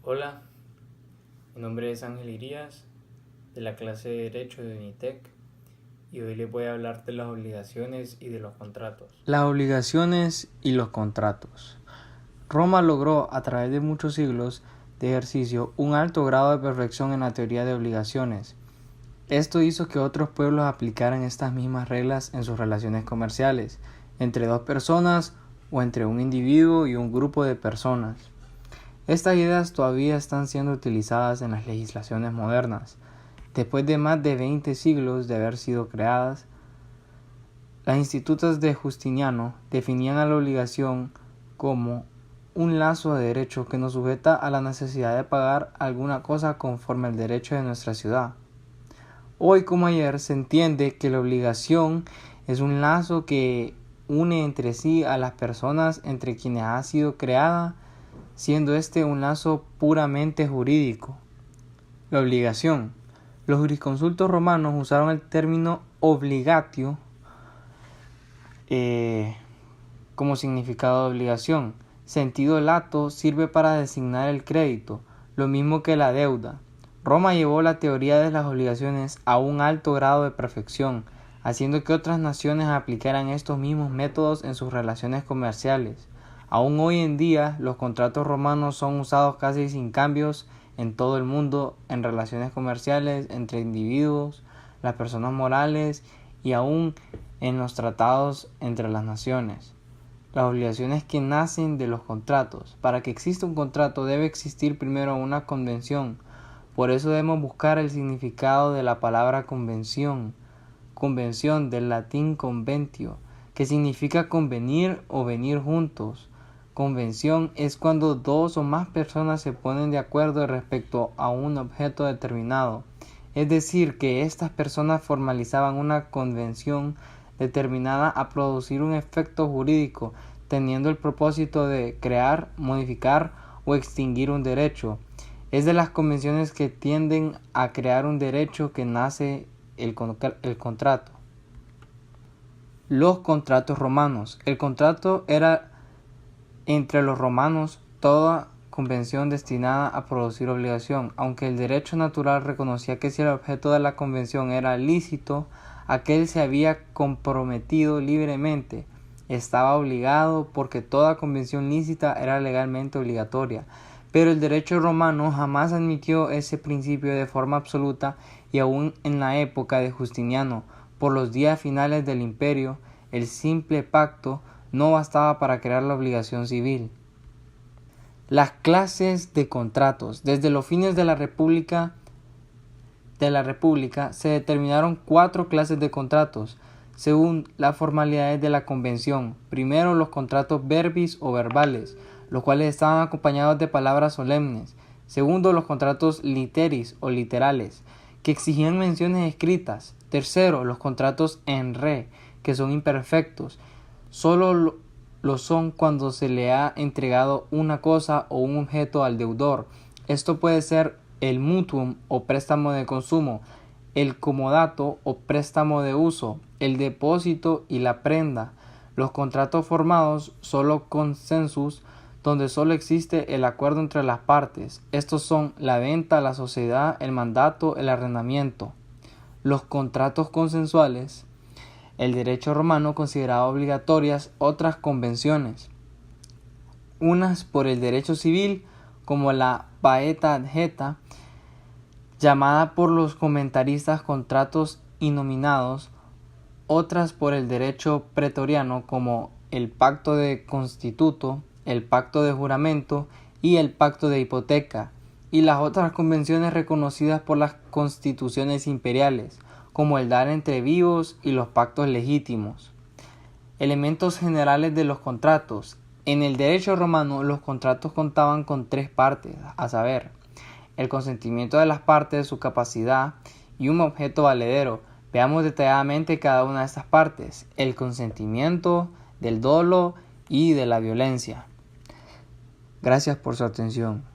Hola, mi nombre es Ángel Irías, de la clase de Derecho de Unitec, y hoy les voy a hablar de las obligaciones y de los contratos. Las obligaciones y los contratos. Roma logró, a través de muchos siglos de ejercicio, un alto grado de perfección en la teoría de obligaciones. Esto hizo que otros pueblos aplicaran estas mismas reglas en sus relaciones comerciales, entre dos personas o entre un individuo y un grupo de personas. Estas ideas todavía están siendo utilizadas en las legislaciones modernas. Después de más de 20 siglos de haber sido creadas, las institutas de Justiniano definían a la obligación como un lazo de derecho que nos sujeta a la necesidad de pagar alguna cosa conforme al derecho de nuestra ciudad. Hoy como ayer se entiende que la obligación es un lazo que une entre sí a las personas entre quienes ha sido creada, siendo este un lazo puramente jurídico. La obligación. Los jurisconsultos romanos usaron el término obligatio como significado de obligación. Sentido lato sirve para designar el crédito, lo mismo que la deuda. Roma llevó la teoría de las obligaciones a un alto grado de perfección, haciendo que otras naciones aplicaran estos mismos métodos en sus relaciones comerciales. Aún hoy en día, los contratos romanos son usados casi sin cambios en todo el mundo en relaciones comerciales entre individuos, las personas morales y aún en los tratados entre las naciones. Las obligaciones que nacen de los contratos. Para que exista un contrato debe existir primero una convención. Por eso debemos buscar el significado de la palabra convención. Convención, del latín conventio, que significa convenir o venir juntos. Convención es cuando dos o más personas se ponen de acuerdo respecto a un objeto determinado. Es decir, que estas personas formalizaban una convención determinada a producir un efecto jurídico, teniendo el propósito de crear, modificar o extinguir un derecho. Es de las convenciones que tienden a crear un derecho que nace el contrato. Los contratos romanos. El contrato era entre los romanos toda convención destinada a producir obligación, aunque el derecho natural reconocía que si el objeto de la convención era lícito, aquel se había comprometido libremente, estaba obligado porque toda convención lícita era legalmente obligatoria. Pero el derecho romano jamás admitió ese principio de forma absoluta y aún en la época de Justiniano, por los días finales del imperio, el simple pacto no bastaba para crear la obligación civil. Las clases de contratos. Desde los fines de la República se determinaron 4 clases de contratos, según las formalidades de la convención. Primero, los contratos verbis o verbales, los cuales estaban acompañados de palabras solemnes. Segundo, los contratos literis o literales, que exigían menciones escritas. Tercero, los contratos en re, que son imperfectos. Solo lo son cuando se le ha entregado una cosa o un objeto al deudor. Esto puede ser el mutuum o préstamo de consumo, el comodato o préstamo de uso, el depósito y la prenda. Los contratos formados solo consensus, donde solo existe el acuerdo entre las partes. Estos son la venta, la sociedad, el mandato, el arrendamiento. Los contratos consensuales. El derecho romano consideraba obligatorias otras convenciones, unas por el derecho civil, como la paeta adjeta, llamada por los comentaristas contratos innominados, otras por el derecho pretoriano, como el pacto de constituto, el pacto de juramento y el pacto de hipoteca, y las otras convenciones reconocidas por las constituciones imperiales, como el dar entre vivos y los pactos legítimos. Elementos generales de los contratos. En el derecho romano los contratos contaban con 3 partes, a saber, el consentimiento de las partes, su capacidad y un objeto valedero. Veamos detalladamente cada una de estas partes: el consentimiento, del dolo y de la violencia. Gracias por su atención.